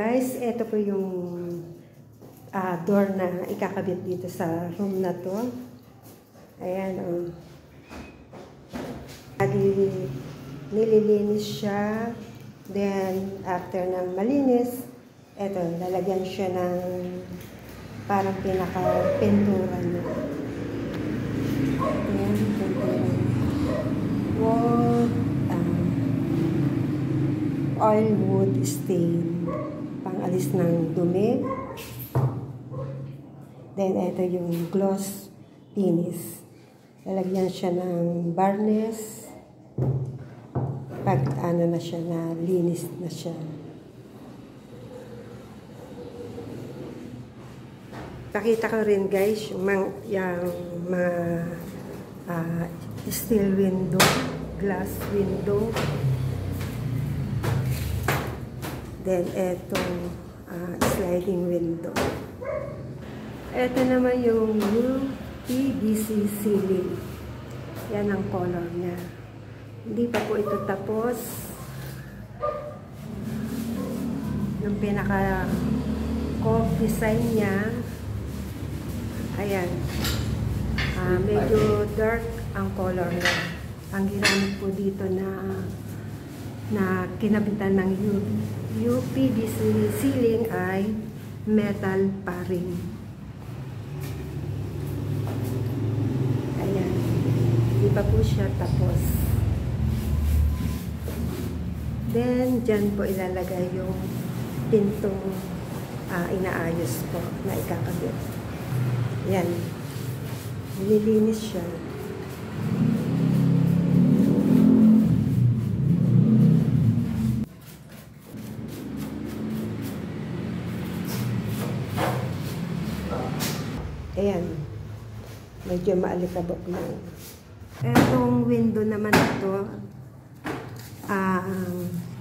Guys, ito po yung door na ikakabit dito sa room na to. Ayan, nililinis siya. Then, after ng malinis, ito, lalagyan siya ng parang pinaka-pintura niya. Ayan, pintura. Oil wood stain. Pang-alis ng dumi. Then, ito yung gloss finish. Lalagyan siya ng varnish. Pag ano na siya, na linis na siya. Pakita ko rin guys, yung mga steel window, glass window. Then, etong sliding window. Ito naman yung UPVC ceiling. Yan ang color niya. Hindi pa po ito tapos. Yung pinaka-core design niya. Ayan. Medyo dark ang color niya. Ang ginamit po dito na kinabitan ng UPVC ceiling ay metal paring. Ayan. Hindi pa po siya tapos. Then, dyan po ilalagay yung pintong inaayos po na ikakabit. Ayan. Nililinis siya. Ayan. Medyo maalikabok lang. Etong window naman ito,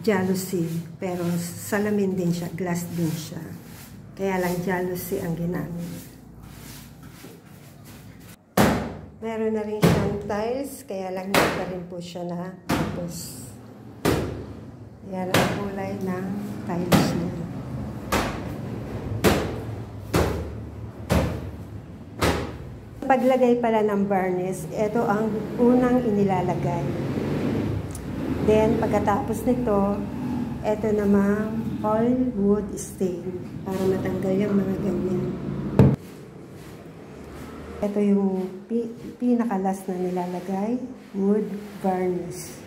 jalousie. Pero salamin din siya, glass din siya. Kaya lang jalousie ang ginamit. Meron na rin siyang tiles, kaya lang hindi pa rin po siya na tapos. Yan ang kulay ng tiles niya. Paglagay pala ng varnish, ito ang unang inilalagay. Then, pagkatapos nito, ito namang all wood stain para matanggal yung mga ganyan. Ito yung pinakalas na nilalagay, wood varnish.